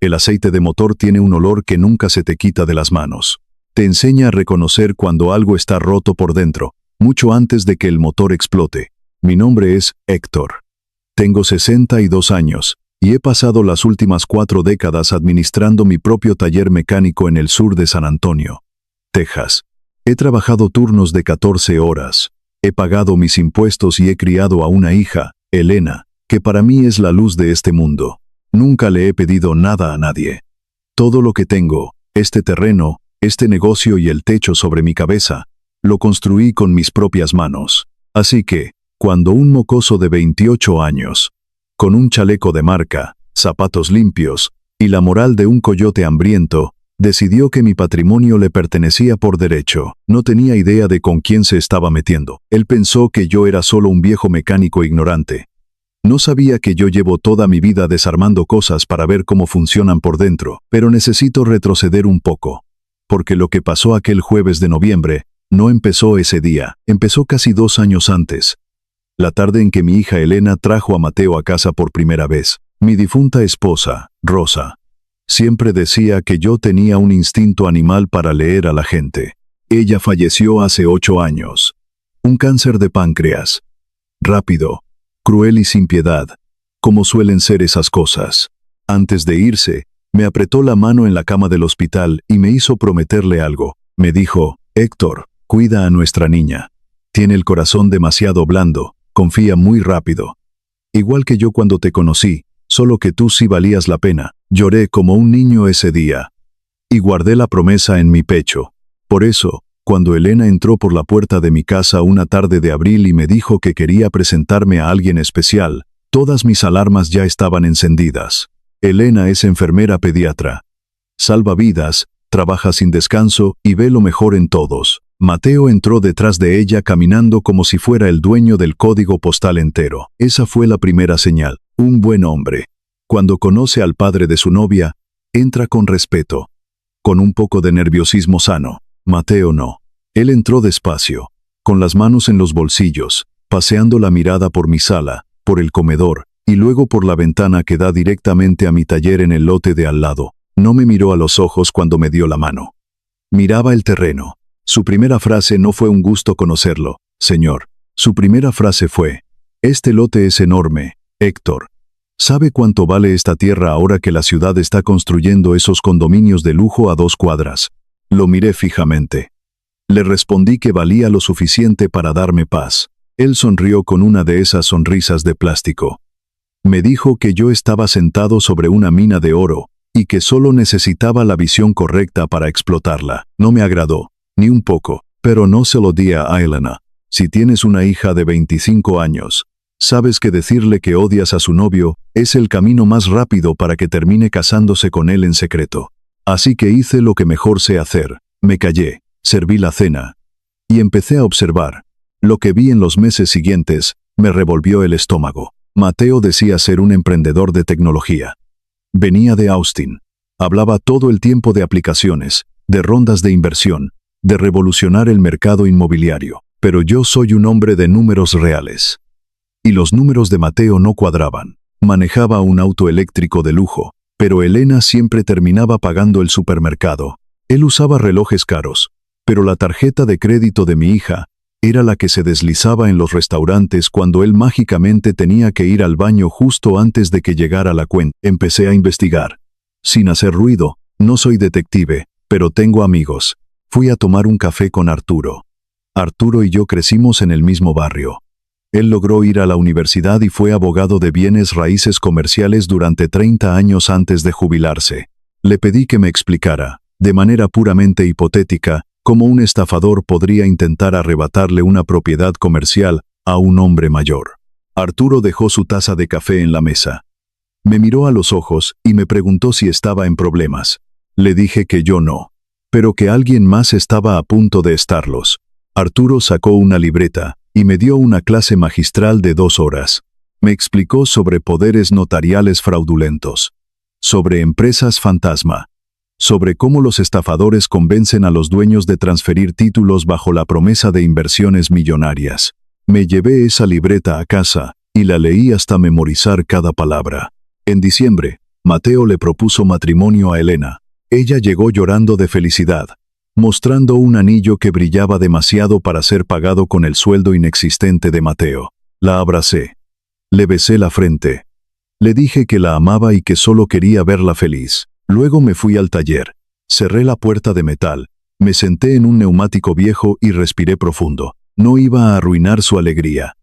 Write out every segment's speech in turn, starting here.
El aceite de motor tiene un olor que nunca se te quita de las manos. Te enseña a reconocer cuando algo está roto por dentro, mucho antes de que el motor explote. Mi nombre es Héctor. Tengo 62 años, y he pasado las últimas 4 décadas administrando mi propio taller mecánico en el sur de San Antonio, Texas. He trabajado turnos de 14 horas. He pagado mis impuestos y he criado a una hija, Elena, que para mí es la luz de este mundo. Nunca le he pedido nada a nadie. Todo lo que tengo, este terreno, este negocio y el techo sobre mi cabeza, lo construí con mis propias manos. Así que, cuando un mocoso de 28 años, con un chaleco de marca, zapatos limpios y la moral de un coyote hambriento, decidió que mi patrimonio le pertenecía por derecho, no tenía idea de con quién se estaba metiendo. Él pensó que yo era solo un viejo mecánico ignorante. No sabía que yo llevo toda mi vida desarmando cosas para ver cómo funcionan por dentro, pero necesito retroceder un poco. Porque lo que pasó aquel jueves de noviembre no empezó ese día, empezó casi 2 años antes. La tarde en que mi hija Elena trajo a Mateo a casa por primera vez. Mi difunta esposa, Rosa, siempre decía que yo tenía un instinto animal para leer a la gente. Ella falleció hace 8 años. Un cáncer de páncreas. Rápido, cruel y sin piedad, como suelen ser esas cosas. Antes de irse, me apretó la mano en la cama del hospital y me hizo prometerle algo. Me dijo, Héctor, cuida a nuestra niña. Tiene el corazón demasiado blando, confía muy rápido. Igual que yo cuando te conocí, solo que tú sí valías la pena. Lloré como un niño ese día. Y guardé la promesa en mi pecho. Por eso, cuando Elena entró por la puerta de mi casa una tarde de abril y me dijo que quería presentarme a alguien especial, todas mis alarmas ya estaban encendidas. Elena es enfermera pediatra. Salva vidas, trabaja sin descanso y ve lo mejor en todos. Mateo entró detrás de ella caminando como si fuera el dueño del código postal entero. Esa fue la primera señal. Un buen hombre. Cuando conoce al padre de su novia, entra con respeto, con un poco de nerviosismo sano. Mateo no. Él entró despacio, con las manos en los bolsillos, paseando la mirada por mi sala, por el comedor, y luego por la ventana que da directamente a mi taller en el lote de al lado. No me miró a los ojos cuando me dio la mano. Miraba el terreno. Su primera frase no fue un gusto conocerlo, señor. Su primera frase fue, este lote es enorme, Héctor. ¿Sabe cuánto vale esta tierra ahora que la ciudad está construyendo esos condominios de lujo a 2 cuadras? Lo miré fijamente. Le respondí que valía lo suficiente para darme paz. Él sonrió con una de esas sonrisas de plástico. Me dijo que yo estaba sentado sobre una mina de oro, y que solo necesitaba la visión correcta para explotarla. No me agradó, ni un poco, pero no se lo di a Elena. Si tienes una hija de 25 años, sabes que decirle que odias a su novio es el camino más rápido para que termine casándose con él en secreto. Así que hice lo que mejor sé hacer. Me callé, serví la cena, y empecé a observar. Lo que vi en los meses siguientes me revolvió el estómago. Mateo decía ser un emprendedor de tecnología. Venía de Austin. Hablaba todo el tiempo de aplicaciones, de rondas de inversión, de revolucionar el mercado inmobiliario. Pero yo soy un hombre de números reales. Y los números de Mateo no cuadraban. Manejaba un auto eléctrico de lujo, pero Elena siempre terminaba pagando el supermercado. Él usaba relojes caros, pero la tarjeta de crédito de mi hija era la que se deslizaba en los restaurantes cuando él mágicamente tenía que ir al baño justo antes de que llegara la cuenta. Empecé a investigar. Sin hacer ruido, no soy detective, pero tengo amigos. Fui a tomar un café con Arturo. Arturo y yo crecimos en el mismo barrio. Él logró ir a la universidad y fue abogado de bienes raíces comerciales durante 30 años antes de jubilarse. Le pedí que me explicara, de manera puramente hipotética, cómo un estafador podría intentar arrebatarle una propiedad comercial a un hombre mayor. Arturo dejó su taza de café en la mesa. Me miró a los ojos y me preguntó si estaba en problemas. Le dije que yo no, pero que alguien más estaba a punto de estarlos. Arturo sacó una libreta y me dio una clase magistral de 2 horas. Me explicó sobre poderes notariales fraudulentos, sobre empresas fantasma, sobre cómo los estafadores convencen a los dueños de transferir títulos bajo la promesa de inversiones millonarias. Me llevé esa libreta a casa y la leí hasta memorizar cada palabra. En diciembre, Mateo le propuso matrimonio a Elena. Ella llegó llorando de felicidad, mostrando un anillo que brillaba demasiado para ser pagado con el sueldo inexistente de Mateo. La abracé. Le besé la frente. Le dije que la amaba y que solo quería verla feliz. Luego me fui al taller. Cerré la puerta de metal. Me senté en un neumático viejo y respiré profundo. No iba a arruinar su alegría.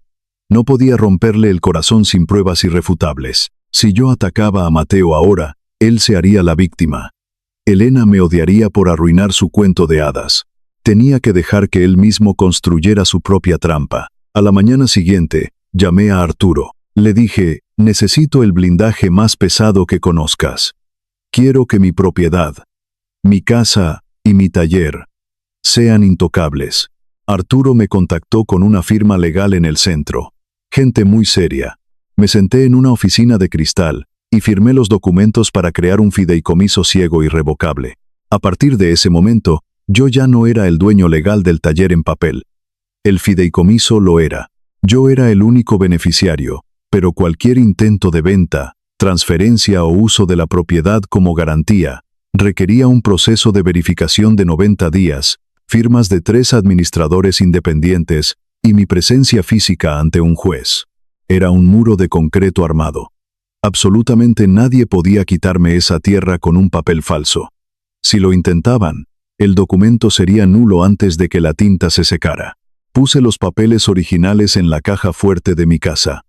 No podía romperle el corazón sin pruebas irrefutables. Si yo atacaba a Mateo ahora, él se haría la víctima. Elena me odiaría por arruinar su cuento de hadas. Tenía que dejar que él mismo construyera su propia trampa. A la mañana siguiente, llamé a Arturo. Le dije, necesito el blindaje más pesado que conozcas. Quiero que mi propiedad, mi casa y mi taller sean intocables. Arturo me contactó con una firma legal en el centro. Gente muy seria. Me senté en una oficina de cristal y firmé los documentos para crear un fideicomiso ciego irrevocable. A partir de ese momento, yo ya no era el dueño legal del taller en papel. El fideicomiso lo era. Yo era el único beneficiario, pero cualquier intento de venta, transferencia o uso de la propiedad como garantía requería un proceso de verificación de 90 días, firmas de 3 administradores independientes y mi presencia física ante un juez. Era un muro de concreto armado. Absolutamente nadie podía quitarme esa tierra con un papel falso. Si lo intentaban, el documento sería nulo antes de que la tinta se secara. Puse los papeles originales en la caja fuerte de mi casa.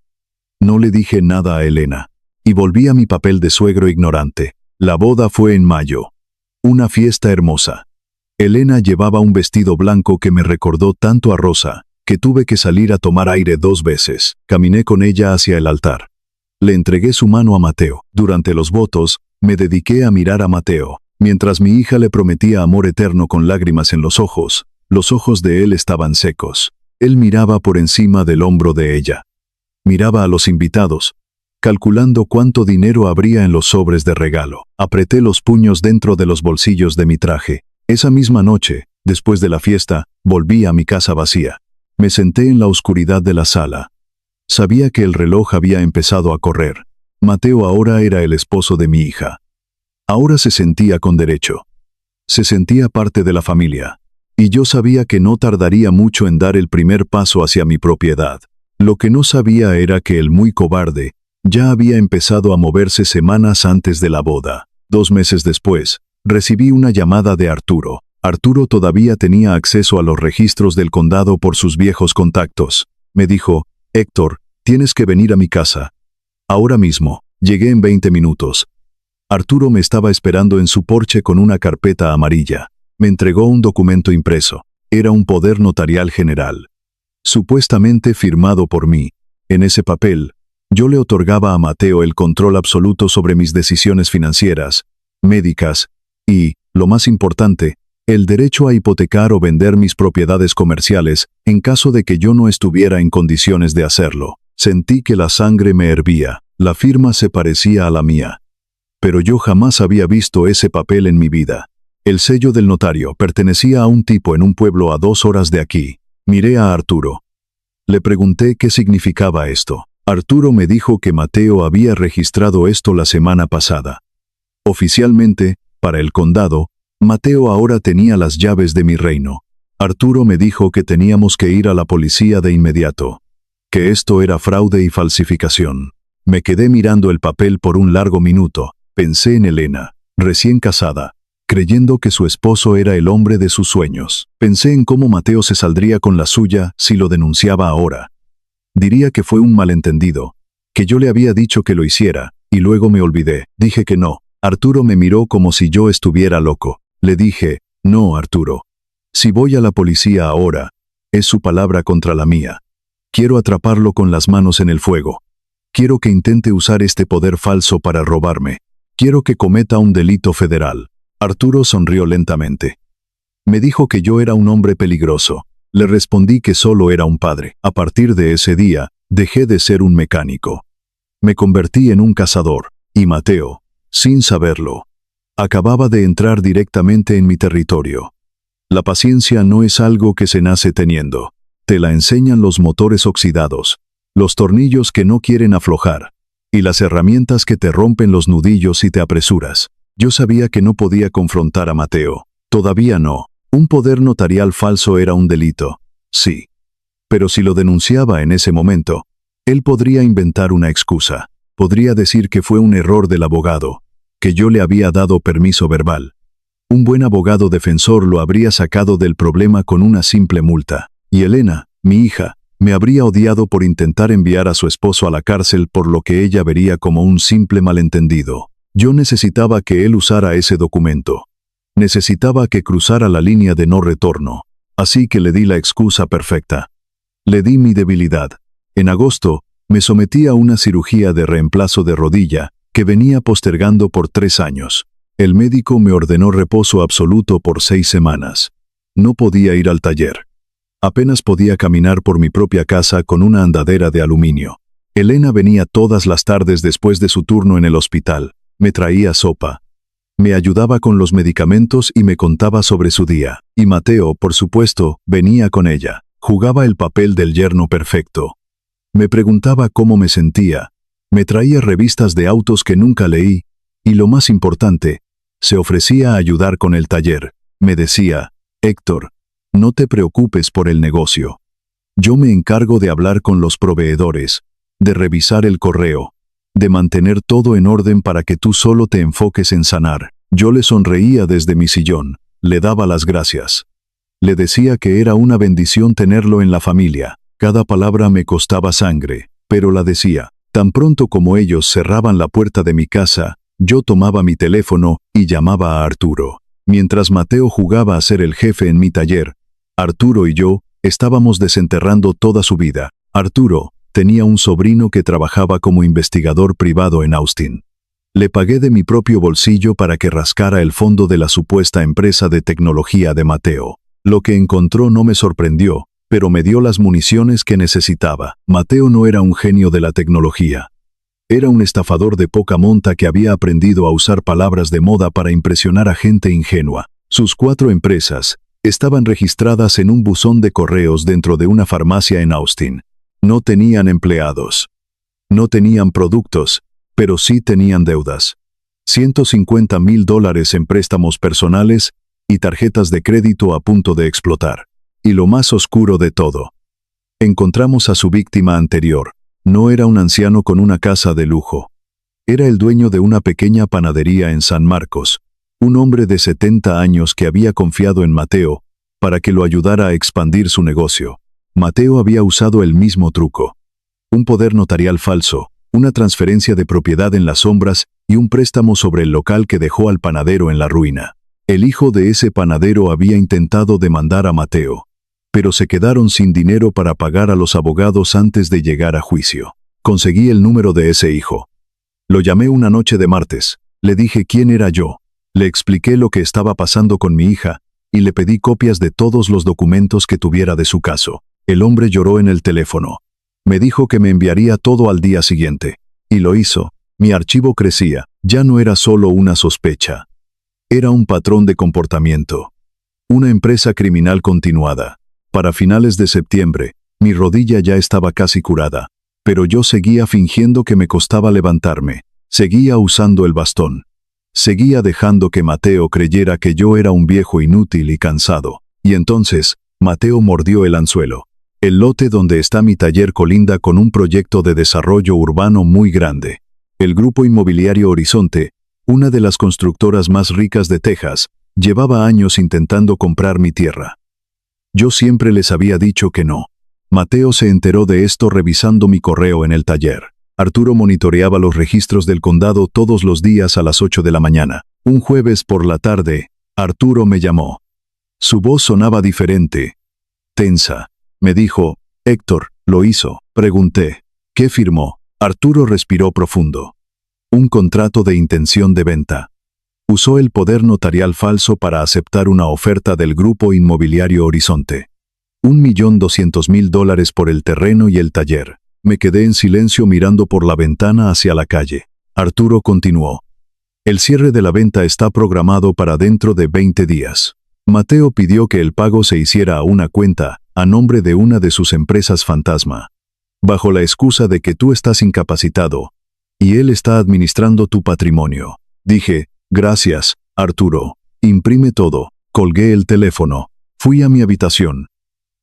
No le dije nada a Elena, y volví a mi papel de suegro ignorante. La boda fue en mayo. Una fiesta hermosa. Elena llevaba un vestido blanco que me recordó tanto a Rosa, que tuve que salir a tomar aire 2 veces. Caminé con ella hacia el altar. Le entregué su mano a Mateo. Durante los votos, me dediqué a mirar a Mateo. Mientras mi hija le prometía amor eterno con lágrimas en los ojos de él estaban secos. Él miraba por encima del hombro de ella. Miraba a los invitados, calculando cuánto dinero habría en los sobres de regalo. Apreté los puños dentro de los bolsillos de mi traje. Esa misma noche, después de la fiesta, volví a mi casa vacía. Me senté en la oscuridad de la sala. Sabía que el reloj había empezado a correr. Mateo ahora era el esposo de mi hija. Ahora se sentía con derecho. Se sentía parte de la familia. Y yo sabía que no tardaría mucho en dar el primer paso hacia mi propiedad. Lo que no sabía era que el muy cobarde ya había empezado a moverse semanas antes de la boda. 2 meses después, recibí una llamada de Arturo. Arturo todavía tenía acceso a los registros del condado por sus viejos contactos. Me dijo, Héctor, tienes que venir a mi casa. Ahora mismo. Llegué en 20 minutos. Arturo me estaba esperando en su porche con una carpeta amarilla. Me entregó un documento impreso. Era un poder notarial general. Supuestamente firmado por mí. En ese papel, yo le otorgaba a Mateo el control absoluto sobre mis decisiones financieras, médicas y, lo más importante, el derecho a hipotecar o vender mis propiedades comerciales en caso de que yo no estuviera en condiciones de hacerlo. Sentí que la sangre me hervía. La firma se parecía a la mía. Pero yo jamás había visto ese papel en mi vida. El sello del notario pertenecía a un tipo en un pueblo a 2 horas de aquí. Miré a Arturo. Le pregunté qué significaba esto. Arturo me dijo que Mateo había registrado esto la semana pasada. Oficialmente, para el condado, Mateo ahora tenía las llaves de mi reino. Arturo me dijo que teníamos que ir a la policía de inmediato. Que esto era fraude y falsificación. Me quedé mirando el papel por un largo minuto. Pensé en Elena, recién casada, creyendo que su esposo era el hombre de sus sueños. Pensé en cómo Mateo se saldría con la suya si lo denunciaba ahora. Diría que fue un malentendido, que yo le había dicho que lo hiciera, y luego me olvidé. Dije que no. Arturo me miró como si yo estuviera loco. Le dije, no, Arturo. Si voy a la policía ahora, es su palabra contra la mía. Quiero atraparlo con las manos en el fuego. Quiero que intente usar este poder falso para robarme. Quiero que cometa un delito federal. Arturo sonrió lentamente. Me dijo que yo era un hombre peligroso. Le respondí que solo era un padre. A partir de ese día, dejé de ser un mecánico. Me convertí en un cazador. Y Mateo, sin saberlo, acababa de entrar directamente en mi territorio. La paciencia no es algo que se nace teniendo. Te la enseñan los motores oxidados, los tornillos que no quieren aflojar, y las herramientas que te rompen los nudillos si te apresuras. Yo sabía que no podía confrontar a Mateo. Todavía no. Un poder notarial falso era un delito. Sí. Pero si lo denunciaba en ese momento, él podría inventar una excusa. Podría decir que fue un error del abogado, que yo le había dado permiso verbal. Un buen abogado defensor lo habría sacado del problema con una simple multa. Y Elena, mi hija, me habría odiado por intentar enviar a su esposo a la cárcel por lo que ella vería como un simple malentendido. Yo necesitaba que él usara ese documento. Necesitaba que cruzara la línea de no retorno. Así que le di la excusa perfecta. Le di mi debilidad. En agosto, me sometí a una cirugía de reemplazo de rodilla que venía postergando por 3 años. El médico me ordenó reposo absoluto por 6 semanas. No podía ir al taller. Apenas podía caminar por mi propia casa con una andadera de aluminio. Elena venía todas las tardes después de su turno en el hospital. Me traía sopa. Me ayudaba con los medicamentos y me contaba sobre su día. Y Mateo, por supuesto, venía con ella. Jugaba el papel del yerno perfecto. Me preguntaba cómo me sentía. Me traía revistas de autos que nunca leí. Y lo más importante, se ofrecía a ayudar con el taller. Me decía, Héctor, no te preocupes por el negocio. Yo me encargo de hablar con los proveedores, de revisar el correo, de mantener todo en orden para que tú solo te enfoques en sanar. Yo le sonreía desde mi sillón, le daba las gracias. Le decía que era una bendición tenerlo en la familia. Cada palabra me costaba sangre, pero la decía. Tan pronto como ellos cerraban la puerta de mi casa, yo tomaba mi teléfono y llamaba a Arturo. Mientras Mateo jugaba a ser el jefe en mi taller, Arturo y yo estábamos desenterrando toda su vida. Arturo tenía un sobrino que trabajaba como investigador privado en Austin. Le pagué de mi propio bolsillo para que rascara el fondo de la supuesta empresa de tecnología de Mateo. Lo que encontró no me sorprendió, pero me dio las municiones que necesitaba. Mateo no era un genio de la tecnología. Era un estafador de poca monta que había aprendido a usar palabras de moda para impresionar a gente ingenua. Sus 4 empresas estaban registradas en un buzón de correos dentro de una farmacia en Austin. No tenían empleados. No tenían productos, pero sí tenían deudas. $150,000 en préstamos personales y tarjetas de crédito a punto de explotar. Y lo más oscuro de todo. Encontramos a su víctima anterior. No era un anciano con una casa de lujo. Era el dueño de una pequeña panadería en San Marcos, un hombre de 70 años que había confiado en Mateo para que lo ayudara a expandir su negocio. Mateo había usado el mismo truco. Un poder notarial falso, una transferencia de propiedad en las sombras y un préstamo sobre el local que dejó al panadero en la ruina. El hijo de ese panadero había intentado demandar a Mateo, pero se quedaron sin dinero para pagar a los abogados antes de llegar a juicio. Conseguí el número de ese hijo. Lo llamé una noche de martes, le dije quién era yo, le expliqué lo que estaba pasando con mi hija, y le pedí copias de todos los documentos que tuviera de su caso. El hombre lloró en el teléfono. Me dijo que me enviaría todo al día siguiente. Y lo hizo. Mi archivo crecía. Ya no era solo una sospecha. Era un patrón de comportamiento. Una empresa criminal continuada. Para finales de septiembre, mi rodilla ya estaba casi curada, pero yo seguía fingiendo que me costaba levantarme. Seguía usando el bastón. Seguía dejando que Mateo creyera que yo era un viejo inútil y cansado. Y entonces, Mateo mordió el anzuelo. El lote donde está mi taller colinda con un proyecto de desarrollo urbano muy grande. El Grupo Inmobiliario Horizonte, una de las constructoras más ricas de Texas, llevaba años intentando comprar mi tierra. Yo siempre les había dicho que no. Mateo se enteró de esto revisando mi correo en el taller. Arturo monitoreaba los registros del condado todos los días a las 8 de la mañana. Un jueves por la tarde, Arturo me llamó. Su voz sonaba diferente. Tensa. Me dijo, Héctor, ¿lo hizo? Pregunté. ¿Qué firmó? Arturo respiró profundo. Un contrato de intención de venta. Usó el poder notarial falso para aceptar una oferta del Grupo Inmobiliario Horizonte. $1.200.000 por el terreno y el taller. Me quedé en silencio mirando por la ventana hacia la calle. Arturo continuó. El cierre de la venta está programado para dentro de 20 días. Mateo pidió que el pago se hiciera a una cuenta, a nombre de una de sus empresas fantasma. Bajo la excusa de que tú estás incapacitado, Y él está administrando tu patrimonio. Dije, gracias, Arturo. Imprime todo. Colgué el teléfono. Fui a mi habitación.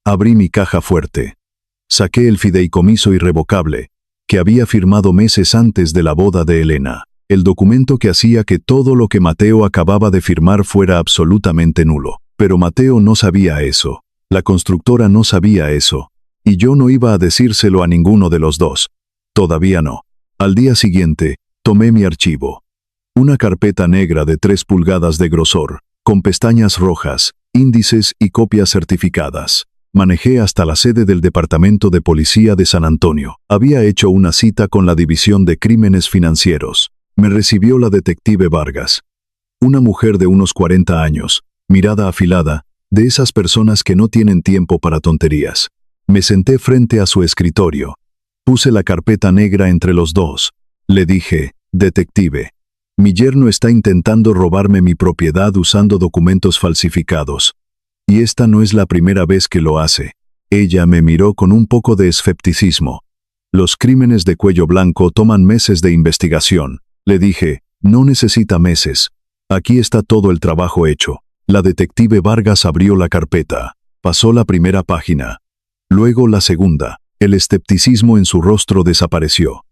Abrí mi caja fuerte. Saqué el fideicomiso irrevocable, que había firmado meses antes de la boda de Elena. El documento que hacía que todo lo que Mateo acababa de firmar fuera absolutamente nulo. Pero Mateo no sabía eso. La constructora no sabía eso. Y yo no iba a decírselo a ninguno de los dos. Todavía no. Al día siguiente, tomé mi archivo. Una carpeta negra de 3 pulgadas de grosor, con pestañas rojas, índices y copias certificadas. Manejé hasta la sede del Departamento de Policía de San Antonio. Había hecho una cita con la División de Crímenes Financieros. Me recibió la detective Vargas. Una mujer de unos 40 años, mirada afilada, de esas personas que no tienen tiempo para tonterías. Me senté frente a su escritorio. Puse la carpeta negra entre los dos. Le dije, detective, mi yerno está intentando robarme mi propiedad usando documentos falsificados. Y esta no es la primera vez que lo hace. Ella me miró con un poco de escepticismo. Los crímenes de cuello blanco toman meses de investigación. Le dije, no necesita meses. Aquí está todo el trabajo hecho. La detective Vargas abrió la carpeta. Pasó la primera página. Luego la segunda. El escepticismo en su rostro desapareció.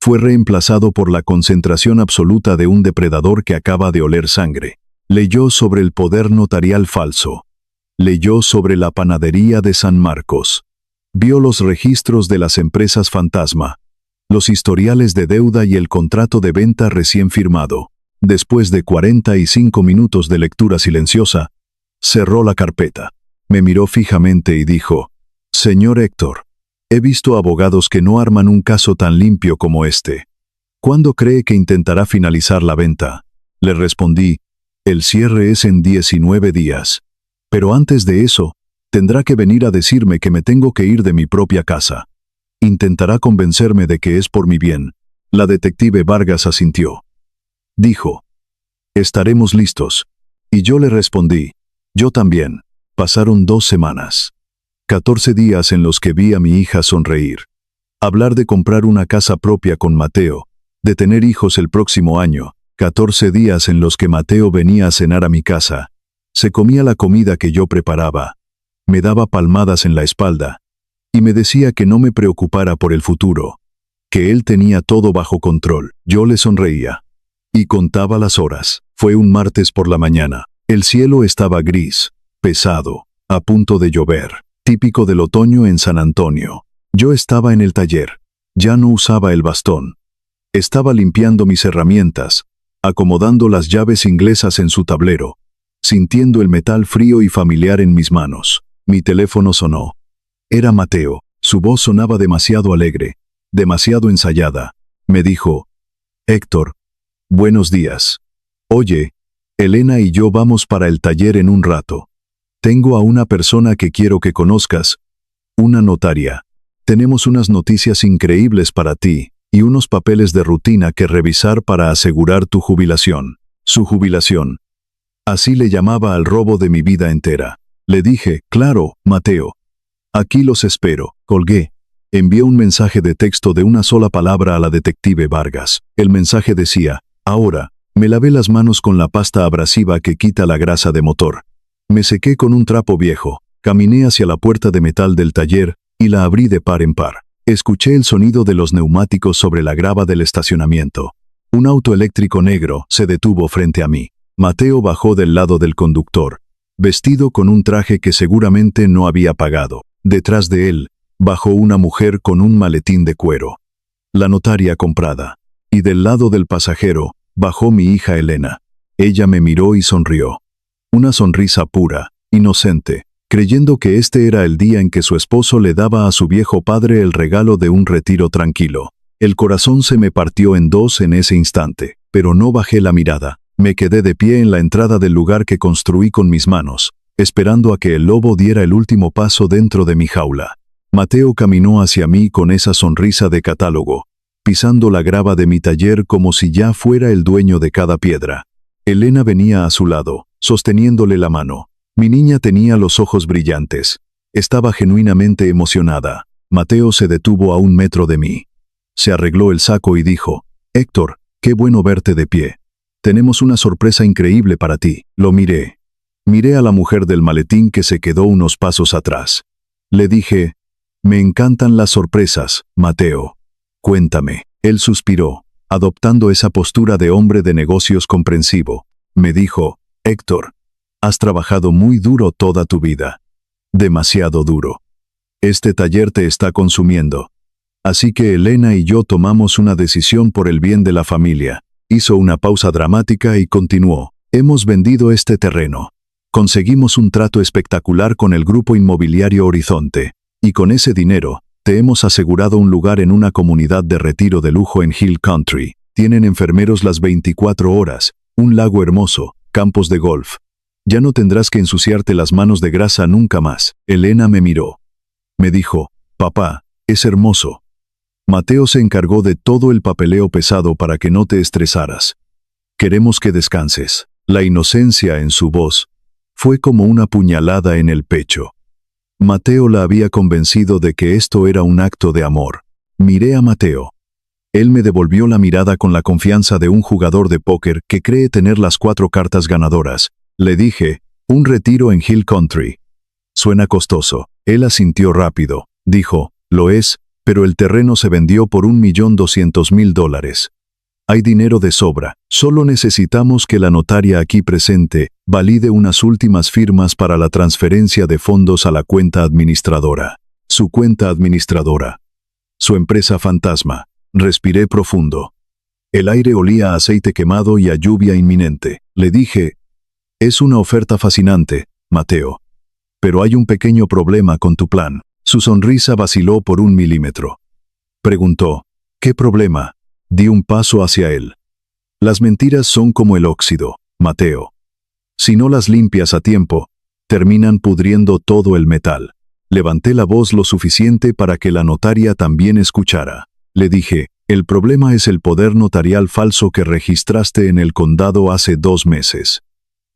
Fue reemplazado por la concentración absoluta de un depredador que acaba de oler sangre. Leyó sobre el poder notarial falso. Leyó sobre la panadería de San Marcos. Vio los registros de las empresas fantasma, los historiales de deuda y el contrato de venta recién firmado. Después de 45 minutos de lectura silenciosa, cerró la carpeta. Me miró fijamente y dijo, «Señor Héctor, he visto abogados que no arman un caso tan limpio como este. ¿Cuándo cree que intentará finalizar la venta?» Le respondí, «El cierre es en 19 días. Pero antes de eso, tendrá que venir a decirme que me tengo que ir de mi propia casa. Intentará convencerme de que es por mi bien». La detective Vargas asintió. Dijo, «Estaremos listos». Y yo le respondí, «Yo también». Pasaron 2 semanas. 14 días en los que vi a mi hija sonreír. Hablar de comprar una casa propia con Mateo, de tener hijos el próximo año. 14 días en los que Mateo venía a cenar a mi casa. Se comía la comida que yo preparaba. Me daba palmadas en la espalda. Y me decía que no me preocupara por el futuro. Que él tenía todo bajo control. Yo le sonreía. Y contaba las horas. Fue un martes por la mañana. El cielo estaba gris, pesado, a punto de llover. Típico del otoño en San Antonio. Yo estaba en el taller. Ya no usaba el bastón. Estaba limpiando mis herramientas, acomodando las llaves inglesas en su tablero, sintiendo el metal frío y familiar en mis manos. Mi teléfono sonó. Era Mateo. Su voz sonaba demasiado alegre, demasiado ensayada. Me dijo, «Héctor, buenos días. Oye, Elena y yo vamos para el taller en un rato. Tengo a una persona que quiero que conozcas, una notaria. Tenemos unas noticias increíbles para ti y unos papeles de rutina que revisar para asegurar tu jubilación». Su jubilación. Así le llamaba al robo de mi vida entera. Le dije, «Claro, Mateo. Aquí los espero». Colgué. Envié un mensaje de texto de una sola palabra a la detective Vargas. El mensaje decía, «Ahora, me lavé las manos con la pasta abrasiva que quita la grasa de motor. Me sequé con un trapo viejo, caminé hacia la puerta de metal del taller y la abrí de par en par. Escuché el sonido de los neumáticos sobre la grava del estacionamiento. Un auto eléctrico negro se detuvo frente a mí. Mateo bajó del lado del conductor, vestido con un traje que seguramente no había pagado. Detrás de él, bajó una mujer con un maletín de cuero. La notaria comprada. Y del lado del pasajero, bajó mi hija Elena. Ella me miró y sonrió. Una sonrisa pura, inocente, creyendo que este era el día en que su esposo le daba a su viejo padre el regalo de un retiro tranquilo. El corazón se me partió en dos en ese instante, pero no bajé la mirada. Me quedé de pie en la entrada del lugar que construí con mis manos, esperando a que el lobo diera el último paso dentro de mi jaula. Mateo caminó hacia mí con esa sonrisa de catálogo, pisando la grava de mi taller como si ya fuera el dueño de cada piedra. Elena venía a su lado, sosteniéndole la mano. Mi niña tenía los ojos brillantes. Estaba genuinamente emocionada. Mateo se detuvo a 1 metro de mí. Se arregló el saco y dijo, Héctor, qué bueno verte de pie. Tenemos una sorpresa increíble para ti. Lo miré. Miré a la mujer del maletín que se quedó unos pasos atrás. Le dije, me encantan las sorpresas, Mateo. Cuéntame. Él suspiró, adoptando esa postura de hombre de negocios comprensivo. Me dijo, Héctor, has trabajado muy duro toda tu vida. Demasiado duro. Este taller te está consumiendo. Así que Elena y yo tomamos una decisión por el bien de la familia. Hizo una pausa dramática y continuó. Hemos vendido este terreno. Conseguimos un trato espectacular con el grupo inmobiliario Horizonte. Y con ese dinero, te hemos asegurado un lugar en una comunidad de retiro de lujo en Hill Country. Tienen enfermeros las 24 horas, un lago hermoso, campos de golf. Ya no tendrás que ensuciarte las manos de grasa nunca más. Elena me miró. Me dijo, papá, es hermoso. Mateo se encargó de todo el papeleo pesado para que no te estresaras. Queremos que descanses. La inocencia en su voz fue como una puñalada en el pecho. Mateo la había convencido de que esto era un acto de amor. Miré a Mateo. Él me devolvió la mirada con la confianza de un jugador de póker que cree tener las 4 cartas ganadoras. Le dije, un retiro en Hill Country. Suena costoso. Él asintió rápido. Dijo, lo es, pero el terreno se vendió por $1.200.000. Hay dinero de sobra. Solo necesitamos que la notaria aquí presente valide unas últimas firmas para la transferencia de fondos a la cuenta administradora. Su cuenta administradora. Su empresa fantasma. Respiré profundo. El aire olía a aceite quemado y a lluvia inminente. Le dije, es una oferta fascinante, Mateo. Pero hay un pequeño problema con tu plan. Su sonrisa vaciló por 1 milímetro. Preguntó, ¿qué problema? Di un paso hacia él. Las mentiras son como el óxido, Mateo. Si no las limpias a tiempo, terminan pudriendo todo el metal. Levanté la voz lo suficiente para que la notaria también escuchara. Le dije, el problema es el poder notarial falso que registraste en el condado hace 2 meses.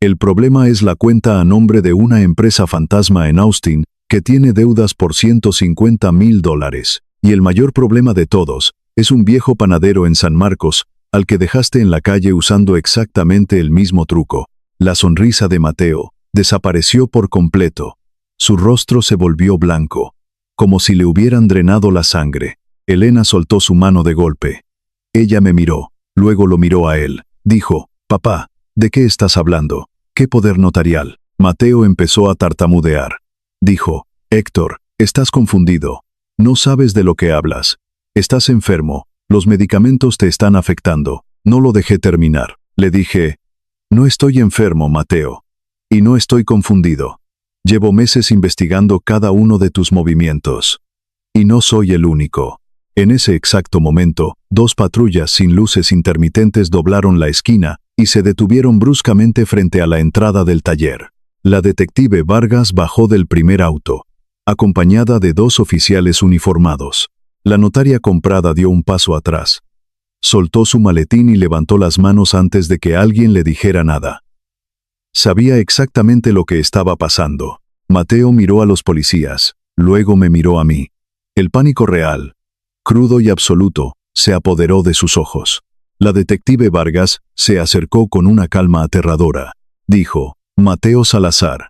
El problema es la cuenta a nombre de una empresa fantasma en Austin que tiene deudas por $150.000. Y el mayor problema de todos es un viejo panadero en San Marcos, al que dejaste en la calle usando exactamente el mismo truco. La sonrisa de Mateo desapareció por completo. Su rostro se volvió blanco, como si le hubieran drenado la sangre. Elena soltó su mano de golpe. Ella me miró, luego lo miró a él. Dijo, papá, ¿de qué estás hablando? ¿Qué poder notarial? Mateo empezó a tartamudear. Dijo, Héctor, estás confundido. No sabes de lo que hablas. Estás enfermo. Los medicamentos te están afectando. No lo dejé terminar. Le dije, no estoy enfermo, Mateo. Y no estoy confundido. Llevo meses investigando cada uno de tus movimientos. Y no soy el único. En ese exacto momento, 2 patrullas sin luces intermitentes doblaron la esquina y se detuvieron bruscamente frente a la entrada del taller. La detective Vargas bajó del primer auto, acompañada de 2 oficiales uniformados. La notaria comprada dio un paso atrás. Soltó su maletín y levantó las manos antes de que alguien le dijera nada. Sabía exactamente lo que estaba pasando. Mateo miró a los policías, luego me miró a mí. El pánico real, crudo y absoluto, se apoderó de sus ojos. La detective Vargas se acercó con una calma aterradora. Dijo, Mateo Salazar,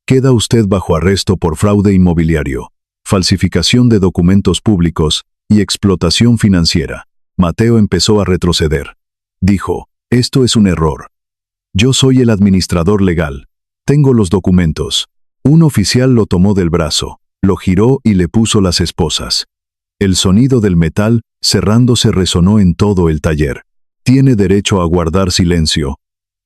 queda usted bajo arresto por fraude inmobiliario, falsificación de documentos públicos y explotación financiera. Mateo empezó a retroceder. Dijo, esto es un error. Yo soy el administrador legal. Tengo los documentos. Un oficial lo tomó del brazo, lo giró y le puso las esposas. El sonido del metal cerrándose resonó en todo el taller. Tiene derecho a guardar silencio,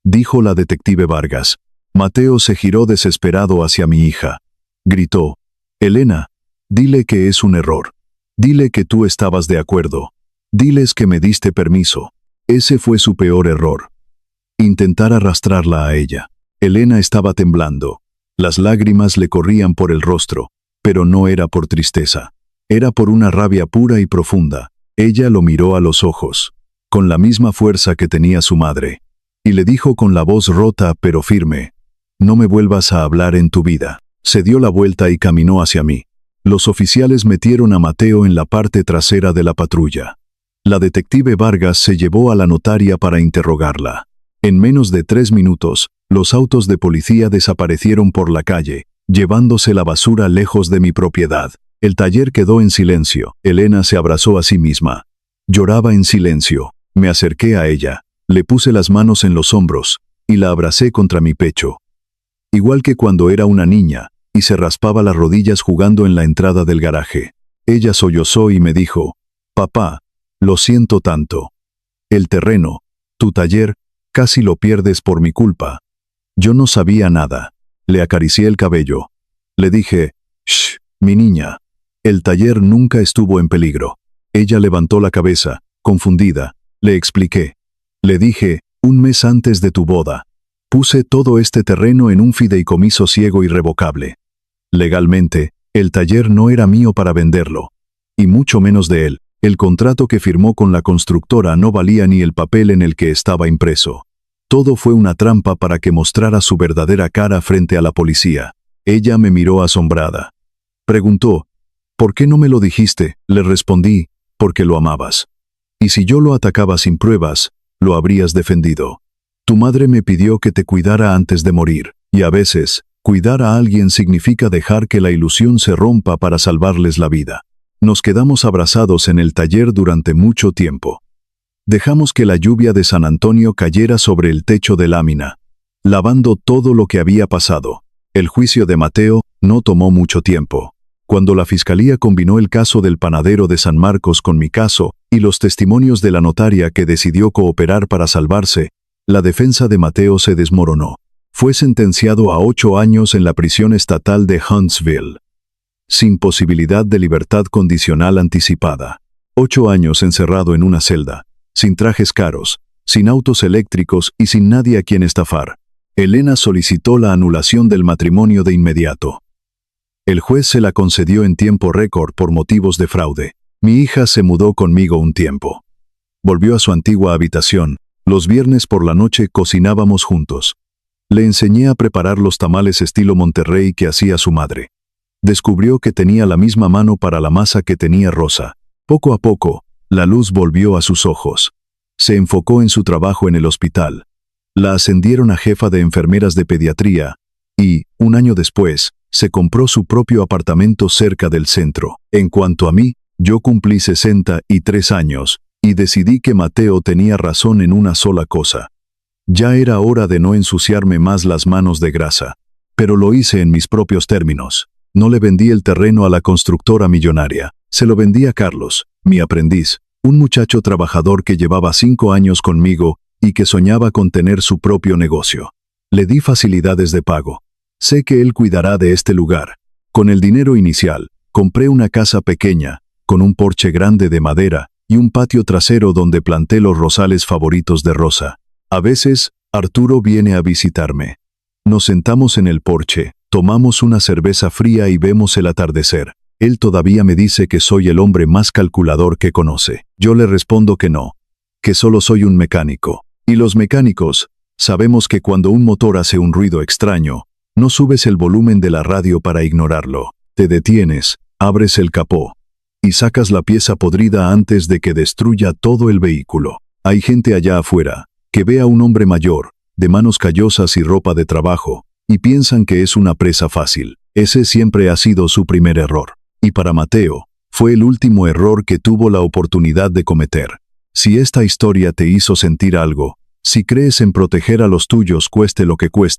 dijo la detective Vargas. Mateo se giró desesperado hacia mi hija. Gritó, Elena, dile que es un error. Dile que tú estabas de acuerdo. Diles que me diste permiso. Ese fue su peor error. Intentar arrastrarla a ella. Elena estaba temblando. Las lágrimas le corrían por el rostro, pero no era por tristeza. Era por una rabia pura y profunda. Ella lo miró a los ojos, con la misma fuerza que tenía su madre, y le dijo con la voz rota pero firme, no me vuelvas a hablar en tu vida. Se dio la vuelta y caminó hacia mí. Los oficiales metieron a Mateo en la parte trasera de la patrulla. La detective Vargas se llevó a la notaria para interrogarla. En menos de 3 minutos, los autos de policía desaparecieron por la calle, llevándose la basura lejos de mi propiedad. El taller quedó en silencio. Elena se abrazó a sí misma. Lloraba en silencio. Me acerqué a ella, le puse las manos en los hombros, y la abracé contra mi pecho. Igual que cuando era una niña, y se raspaba las rodillas jugando en la entrada del garaje. Ella sollozó y me dijo: «Papá, lo siento tanto. El terreno, tu taller, casi lo pierdes por mi culpa». Yo no sabía nada. Le acaricié el cabello. Le dije: «Shh, mi niña. El taller nunca estuvo en peligro». Ella levantó la cabeza, confundida. Le expliqué. Le dije: «Un mes antes de tu boda, puse todo este terreno en un fideicomiso ciego irrevocable. Legalmente, el taller no era mío para venderlo, y mucho menos de él. El contrato que firmó con la constructora no valía ni el papel en el que estaba impreso. Todo fue una trampa para que mostrara su verdadera cara frente a la policía». Ella me miró asombrada. Preguntó: «¿Por qué no me lo dijiste?». Le respondí: «Porque lo amabas. Y si yo lo atacaba sin pruebas, lo habrías defendido. Tu madre me pidió que te cuidara antes de morir, y a veces, cuidar a alguien significa dejar que la ilusión se rompa para salvarles la vida». Nos quedamos abrazados en el taller durante mucho tiempo. Dejamos que la lluvia de San Antonio cayera sobre el techo de lámina, lavando todo lo que había pasado. El juicio de Mateo no tomó mucho tiempo. Cuando la fiscalía combinó el caso del panadero de San Marcos con mi caso y los testimonios de la notaria que decidió cooperar para salvarse, la defensa de Mateo se desmoronó. Fue sentenciado a 8 años en la prisión estatal de Huntsville, sin posibilidad de libertad condicional anticipada. 8 años encerrado en una celda, sin trajes caros, sin autos eléctricos y sin nadie a quien estafar. Elena solicitó la anulación del matrimonio de inmediato. El juez se la concedió en tiempo récord por motivos de fraude. Mi hija se mudó conmigo un tiempo. Volvió a su antigua habitación. Los viernes por la noche cocinábamos juntos. Le enseñé a preparar los tamales estilo Monterrey que hacía su madre. Descubrió que tenía la misma mano para la masa que tenía Rosa. Poco a poco, la luz volvió a sus ojos. Se enfocó en su trabajo en el hospital. La ascendieron a jefa de enfermeras de pediatría y, un año después, se compró su propio apartamento cerca del centro. En cuanto a mí, yo cumplí 63 años y decidí que Mateo tenía razón en una sola cosa. Ya era hora de no ensuciarme más las manos de grasa. Pero lo hice en mis propios términos. No le vendí el terreno a la constructora millonaria. Se lo vendí a Carlos, mi aprendiz, un muchacho trabajador que llevaba 5 años conmigo y que soñaba con tener su propio negocio. Le di facilidades de pago. Sé que él cuidará de este lugar. Con el dinero inicial, compré una casa pequeña, con un porche grande de madera y un patio trasero donde planté los rosales favoritos de Rosa. A veces, Arturo viene a visitarme. Nos sentamos en el porche, tomamos una cerveza fría y vemos el atardecer. Él todavía me dice que soy el hombre más calculador que conoce. Yo le respondo que no, que solo soy un mecánico. Y los mecánicos, sabemos que cuando un motor hace un ruido extraño, no subes el volumen de la radio para ignorarlo. Te detienes, abres el capó y sacas la pieza podrida antes de que destruya todo el vehículo. Hay gente allá afuera que ve a un hombre mayor, de manos callosas y ropa de trabajo, y piensan que es una presa fácil. Ese siempre ha sido su primer error. Y para Mateo, fue el último error que tuvo la oportunidad de cometer. Si esta historia te hizo sentir algo, si crees en proteger a los tuyos cueste lo que cueste,